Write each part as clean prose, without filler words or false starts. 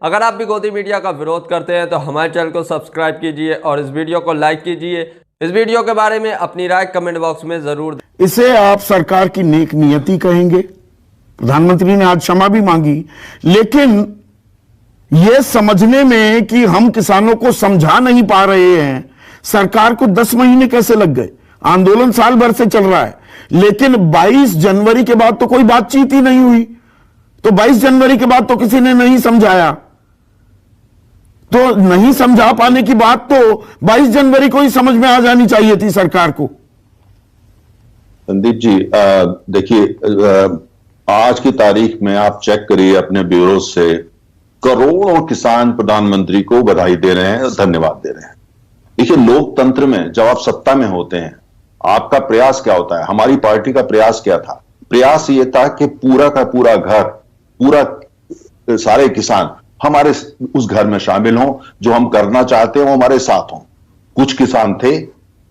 अगर आप भी गोदी मीडिया का विरोध करते हैं तो हमारे चैनल को सब्सक्राइब कीजिए और इस वीडियो को लाइक कीजिए। इस वीडियो के बारे में अपनी राय कमेंट बॉक्स में जरूर दें। इसे आप सरकार की नेक नियति कहेंगे। प्रधानमंत्री ने आज क्षमा भी मांगी, लेकिन यह समझने में कि हम किसानों को समझा नहीं पा रहे हैं, सरकार को 10 महीने कैसे लग गए? आंदोलन साल भर से चल रहा है, लेकिन 22 जनवरी के बाद तो कोई बातचीत ही नहीं हुई। तो 22 जनवरी के बाद तो किसी ने नहीं समझाया, तो नहीं समझा पाने की बात तो 22 जनवरी को ही समझ में आ जानी चाहिए थी सरकार को। संदीप जी, देखिए, आज की तारीख में आप चेक करिए अपने ब्यूरो से, करोड़ों किसान प्रधानमंत्री को बधाई दे रहे हैं, धन्यवाद दे रहे हैं। देखिए, लोकतंत्र में जब आप सत्ता में होते हैं, आपका प्रयास क्या होता है? हमारी पार्टी का प्रयास क्या था? प्रयास ये था कि पूरा का पूरा घर, पूरा सारे किसान हमारे उस घर में शामिल हों, जो हम करना चाहते हैं वो हमारे साथ हों। कुछ किसान थे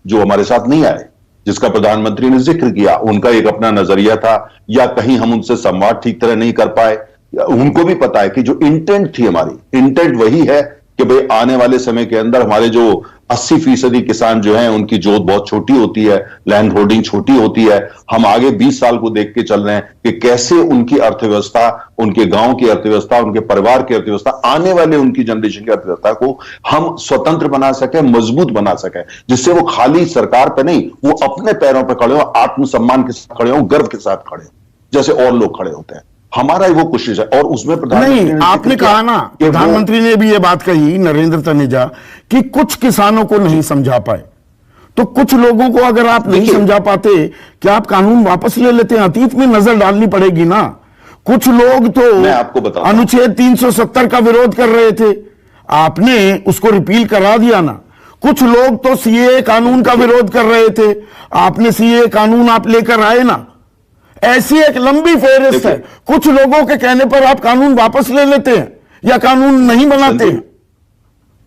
जो हमारे साथ नहीं आए, जिसका प्रधानमंत्री ने जिक्र किया, उनका एक अपना नजरिया था, या कहीं हम उनसे संवाद ठीक तरह नहीं कर पाए। उनको भी पता है कि जो इंटेंट थी हमारी, इंटेंट वही है कि भाई आने वाले समय के अंदर हमारे जो 80% किसान जो हैं, उनकी जोत बहुत छोटी होती है, लैंड होल्डिंग छोटी होती है। हम आगे 20 साल को देख के चल रहे हैं कि कैसे उनकी अर्थव्यवस्था, उनके गांव की अर्थव्यवस्था, उनके परिवार की अर्थव्यवस्था, आने वाले उनकी जनरेशन की अर्थव्यवस्था को हम स्वतंत्र बना सके, मजबूत बना सके, जिससे वो खाली सरकार पे नहीं, वो अपने पैरों पर खड़े हो, आत्मसम्मान के साथ खड़े हो, गर्व के साथ खड़े हो, जैसे और लोग खड़े होते हैं। हमारा वो कोशिश है। और उसमें नहीं, आपने कहा ना, प्रधानमंत्री ने भी ये बात कही, नरेंद्र तनेजा, कि कुछ किसानों को नहीं समझा पाए। तो कुछ लोगों को अगर आप नहीं समझा पाते, क्या आप कानून वापस ले लेते हैं? अतीत में नजर डालनी पड़ेगी ना। कुछ लोग तो मैं आपको बताऊं, अनुच्छेद 370 का विरोध कर रहे थे, आपने उसको रिपील करा दिया ना। कुछ लोग तो सीएए कानून का विरोध कर रहे थे, आपने सीएए कानून आप लेकर आए ना। ऐसी एक लंबी फेहरिस्त है। कुछ लोगों के कहने पर आप कानून वापस ले लेते हैं या कानून नहीं बनाते हैं।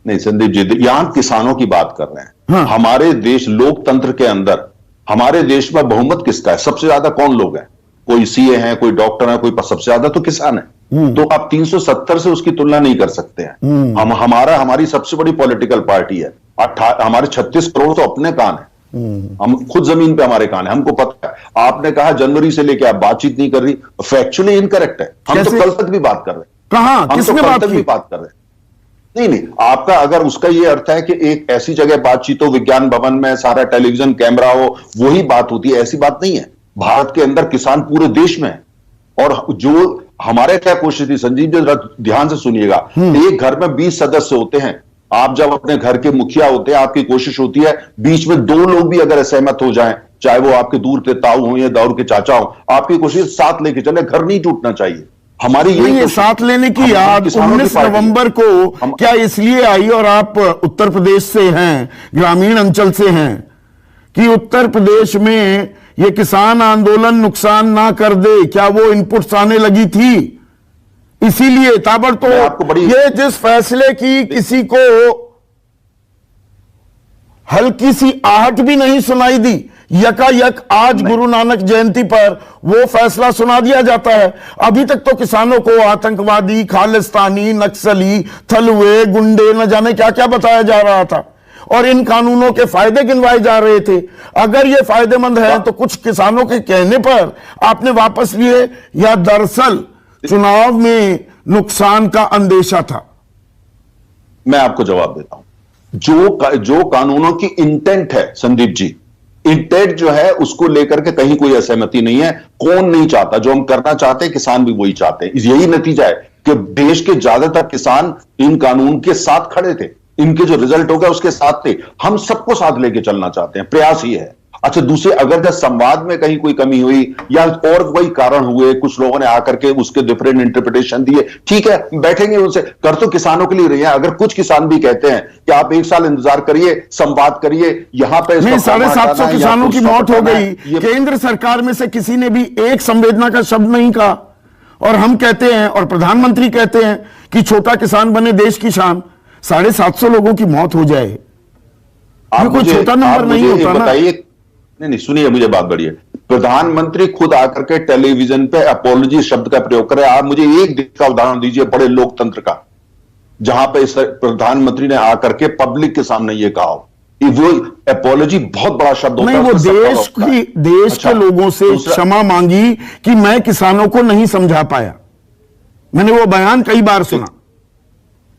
नहीं संदीप जी, यहां किसानों की बात कर रहे हैं। हाँ। हमारे देश लोकतंत्र के अंदर, हमारे देश में बहुमत किसका है? सबसे ज्यादा कौन लोग हैं? कोई सीए हैं, कोई डॉक्टर है, कोई, सबसे ज्यादा तो किसान है। तो आप 370 से उसकी तुलना नहीं कर सकते हैं। हमारी सबसे बड़ी पॉलिटिकल पार्टी है। हमारे 36 करोड़ तो अपने कान है, हम खुद जमीन पे हमारे कान है, हमको पता है। आपने कहा जनवरी से लेके आप बातचीत नहीं कर रही, फैक्चुअली इनकरेक्ट है। हम तो कल तक भी बात कर रहे हैं। कहां? हम किसने तो बात कल तक की? भी बात कर रहे हैं। नहीं, आपका अगर उसका ये अर्थ है कि एक ऐसी जगह बातचीत हो, विज्ञान भवन में सारा टेलीविजन कैमरा हो, वही बात होती है, ऐसी बात नहीं है। भारत के अंदर किसान पूरे देश में है। और जो हमारे क्या कोशिश थी, संजीव जी जरा ध्यान से सुनिएगा, एक घर में 20 सदस्य होते हैं। आप जब अपने घर के मुखिया होते हैं, आपकी कोशिश होती है बीच में 2 लोग भी अगर असहमत हो जाएं, चाहे वो आपके दूर के ताऊ हो या दूर के चाचा हो, आपकी कोशिश साथ लेके चले, घर नहीं टूटना चाहिए। हमारी ये साथ लेने की याद 19 नवंबर को क्या इसलिए आई, और आप उत्तर प्रदेश से हैं, ग्रामीण अंचल से हैं, कि उत्तर प्रदेश में ये किसान आंदोलन नुकसान ना कर दे, क्या वो इनपुट्स आने लगी थी? इसीलिए ताबड़तोड़ ये जिस फैसले की किसी को हल्की सी आहट भी नहीं सुनाई दी, यकायक आज गुरु नानक जयंती पर वो फैसला सुना दिया जाता है। अभी तक तो किसानों को आतंकवादी, खालिस्तानी, नक्सली, थलुए, गुंडे, न जाने क्या क्या बताया जा रहा था, और इन कानूनों के फायदे गिनवाए जा रहे थे। अगर ये फायदेमंद है तो कुछ किसानों के कहने पर आपने वापस लिए, या दरअसल चुनाव में नुकसान का अंदेशा था? मैं आपको जवाब देता हूं। जो कानूनों की इंटेंट है संदीप जी, इंटेंट जो है उसको लेकर के कहीं कोई असहमति नहीं है। कौन नहीं चाहता? जो हम करना चाहते हैं किसान भी वही चाहते हैं। यही नतीजा है कि देश के ज्यादातर किसान इन कानून के साथ खड़े थे, इनके जो रिजल्ट हो गया उसके साथ थे। हम सबको साथ लेके चलना चाहते हैं, प्रयास ही है। अच्छा, दूसरे अगर जब संवाद में कहीं कोई कमी हुई या और कोई कारण हुए, कुछ लोगों ने आकर के उसके डिफरेंट इंटरप्रिटेशन दिए, ठीक है, बैठेंगे उनसे, कर तो किसानों के लिए रही है। अगर कुछ किसान भी कहते हैं कि आप 1 साल इंतजार करिए, संवाद करिए, यहां पे 750 किसानों की मौत हो गई, केंद्र सरकार में से किसी ने भी एक संवेदना का शब्द नहीं कहा। और हम कहते हैं, और प्रधानमंत्री कहते हैं कि छोटा किसान बने देश की शान। 750 लोगों की मौत हो जाए, कोई छोटा नंबर नहीं होता ना। नहीं, सुनिए, मुझे बात बढ़िए। प्रधानमंत्री खुद आकर के टेलीविजन पे अपोलॉजी शब्द का प्रयोग करे। आप मुझे एक देश का उदाहरण दीजिए बड़े लोकतंत्र का, जहां पे प्रधानमंत्री ने आकर के पब्लिक के सामने ये कहा हो। वो अपोलॉजी बहुत बड़ा शब्द होता है। नहीं, वो देश के लोगों से क्षमा मांगी कि मैं किसानों को नहीं समझा पाया। मैंने वो बयान कई बार सुना।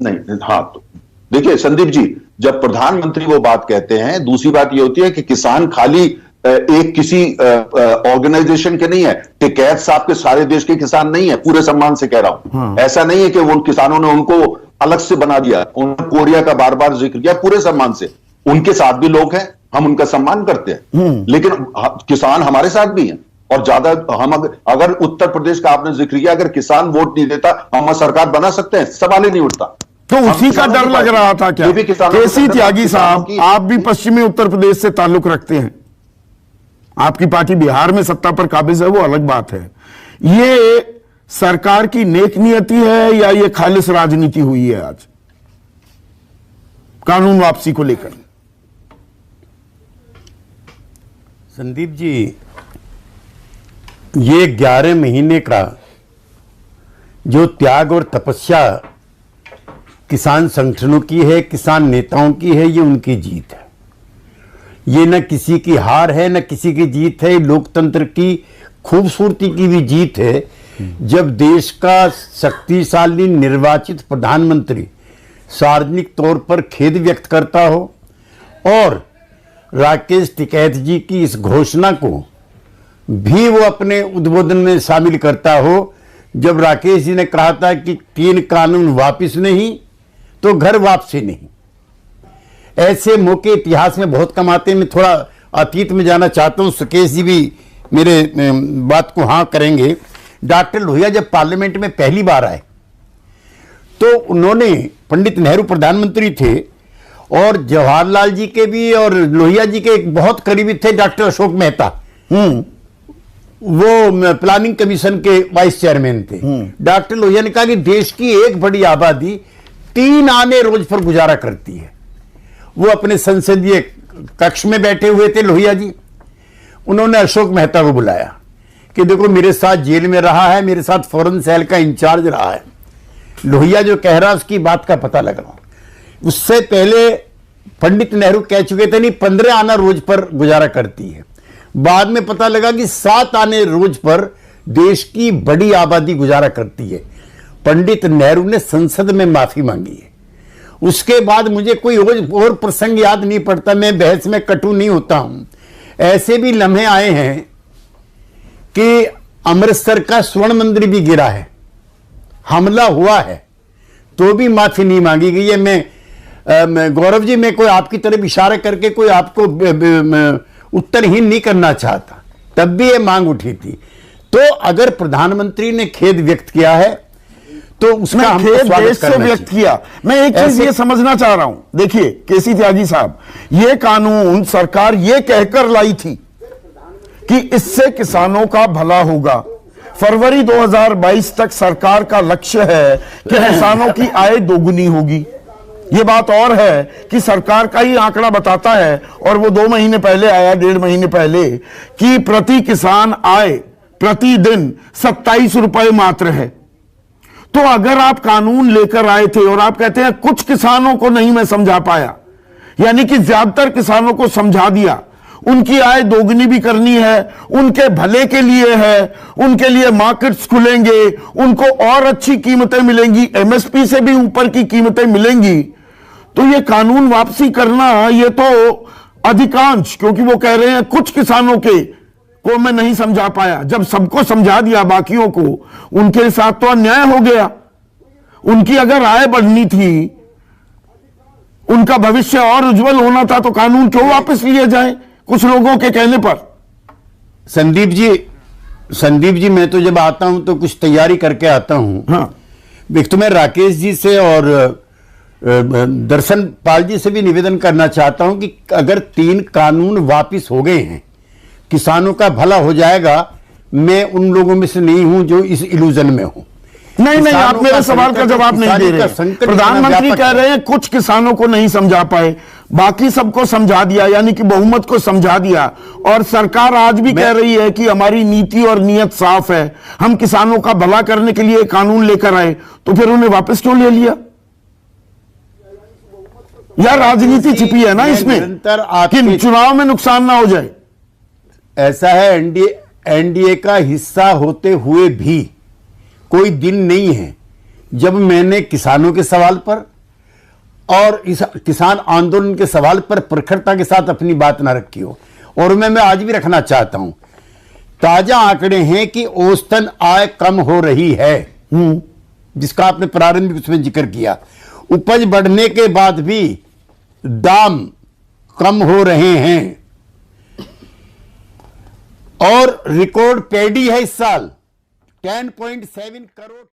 नहीं, हाँ, तो देखिए संदीप जी, जब प्रधानमंत्री वो बात कहते हैं, दूसरी बात ये होती है कि किसान खाली एक किसी ऑर्गेनाइजेशन के नहीं है, टिकैत साहब के सारे देश के किसान नहीं है, पूरे सम्मान से कह रहा हूं। हाँ। ऐसा नहीं है कि वो किसानों ने उनको अलग से बना दिया, उन्होंने कोरिया का बार बार जिक्र किया, पूरे सम्मान से। उनके साथ भी लोग हैं, हम उनका सम्मान करते हैं, लेकिन किसान हमारे साथ भी हैं। और ज्यादा हम अगर उत्तर प्रदेश का आपने जिक्र किया, अगर किसान वोट नहीं देता हम सरकार बना सकते हैं, सवाल ही नहीं उठता। तो उसी का डर लग रहा था क्या? केसी त्यागी साहब, आप भी पश्चिमी उत्तर प्रदेश से ताल्लुक रखते हैं, आपकी पार्टी बिहार में सत्ता पर काबिज है, वो अलग बात है। ये सरकार की नेक नियति है या ये खालिस राजनीति हुई है आज कानून वापसी को लेकर? संदीप जी, ये 11 महीने का जो त्याग और तपस्या किसान संगठनों की है, किसान नेताओं की है, ये उनकी जीत है। ये न किसी की हार है न किसी की जीत है, लोकतंत्र की खूबसूरती की भी जीत है। जब देश का शक्तिशाली निर्वाचित प्रधानमंत्री सार्वजनिक तौर पर खेद व्यक्त करता हो और राकेश टिकैत जी की इस घोषणा को भी वो अपने उद्बोधन में शामिल करता हो, जब राकेश जी ने कहा था कि 3 कानून वापस नहीं तो घर वापसी नहीं। ऐसे मौके इतिहास में बहुत कम आते हैं। मैं थोड़ा अतीत में जाना चाहता हूं, सुकेश जी भी मेरे बात को हाँ करेंगे। डॉक्टर लोहिया जब पार्लियामेंट में पहली बार आए तो उन्होंने, पंडित नेहरू प्रधानमंत्री थे और जवाहरलाल जी के भी और लोहिया जी के एक बहुत करीबी थे डॉक्टर अशोक मेहता, वो प्लानिंग कमीशन के वाइस चेयरमैन थे। डॉक्टर लोहिया ने कहा कि देश की एक बड़ी आबादी 3 आने रोज पर गुजारा करती है। वो अपने संसदीय कक्ष में बैठे हुए थे लोहिया जी, उन्होंने अशोक मेहता को बुलाया कि देखो मेरे साथ जेल में रहा है, मेरे साथ फॉरेन सेल का इंचार्ज रहा है, लोहिया जो कह रहा है उसकी बात का पता लगा। उससे पहले पंडित नेहरू कह चुके थे नहीं 15 आना रोज पर गुजारा करती है। बाद में पता लगा कि 7 आने रोज पर देश की बड़ी आबादी गुजारा करती है। पंडित नेहरू ने संसद में माफी मांगी है। उसके बाद मुझे कोई और प्रसंग याद नहीं पड़ता, मैं बहस में कटु नहीं होता हूं। ऐसे भी लम्हे आए हैं कि अमृतसर का स्वर्ण मंदिर भी गिरा है, हमला हुआ है, तो भी माफी नहीं मांगी गई है। मैं गौरव जी, मैं कोई आपकी तरफ इशारा करके कोई आपको उत्तरहीन नहीं करना चाहता, तब भी ये मांग उठी थी। तो अगर प्रधानमंत्री ने खेद व्यक्त किया है तो उसका हम खेद देश से व्यक्त किया। मैं एक चीज ये समझना चाह रहा हूं, देखिए केसी त्यागी साहब, ये कानून सरकार ये कहकर लाई थी कि इससे किसानों का भला होगा। फरवरी 2022 तक सरकार का लक्ष्य है कि किसानों की आय दोगुनी होगी। ये बात और है कि सरकार का ही आंकड़ा बताता है, और वो 2 महीने पहले आया, 1.5 महीने पहले, कि प्रति किसान आय प्रतिदिन 27 रुपए मात्र है। तो अगर आप कानून लेकर आए थे और आप कहते हैं कुछ किसानों को नहीं मैं समझा पाया, यानी कि ज्यादातर किसानों को समझा दिया, उनकी आय दोगुनी भी करनी है, उनके भले के लिए है, उनके लिए मार्केट्स खुलेंगे, उनको और अच्छी कीमतें मिलेंगी, एमएसपी से भी ऊपर की कीमतें मिलेंगी, तो ये कानून वापसी करना, ये तो अधिकांश, क्योंकि वो कह रहे हैं कुछ किसानों को मैं नहीं समझा पाया, जब सबको समझा दिया बाकियों को, उनके साथ तो अन्याय हो गया। उनकी अगर आय बढ़नी थी, उनका भविष्य और उज्जवल होना था, तो कानून क्यों वापस लिए जाए कुछ लोगों के कहने पर? संदीप जी, मैं तो जब आता हूं तो कुछ तैयारी करके आता हूं। हाँ। एक तो मैं राकेश जी से और दर्शन पाल जी से भी निवेदन करना चाहता हूं कि अगर 3 कानून वापस हो गए हैं, किसानों का भला हो जाएगा, मैं उन लोगों में से नहीं हूं जो इस इल्यूजन में हूं। नहीं नहीं, आप किसानों मेरे का सवाल का संकट, जवाब नहीं दे किसानी रहे का हैं। संकट प्रधानमंत्री व्यापक कह है। रहे हैं कुछ किसानों को नहीं समझा पाए, बाकी सबको समझा दिया, यानी कि बहुमत को समझा दिया। और सरकार आज भी कह रही है कि हमारी नीति और नीयत साफ है, हम किसानों का भला करने के लिए कानून लेकर आए, तो फिर उन्हें वापस क्यों ले लिया? या राजनीति छिपी है ना इसमें निरंतर कि आपके चुनाव में नुकसान ना हो जाए। ऐसा है, एनडीए का हिस्सा होते हुए भी कोई दिन नहीं है जब मैंने किसानों के सवाल पर और इस किसान आंदोलन के सवाल पर प्रखरता के साथ अपनी बात ना रखी हो, और मैं आज भी रखना चाहता हूं। ताजा आंकड़े हैं कि औसतन आय कम हो रही है, जिसका आपने प्रारंभिक उसमें जिक्र किया। उपज बढ़ने के बाद भी दाम कम हो रहे हैं, और रिकॉर्ड पैडी है इस साल 10.7 करोड़।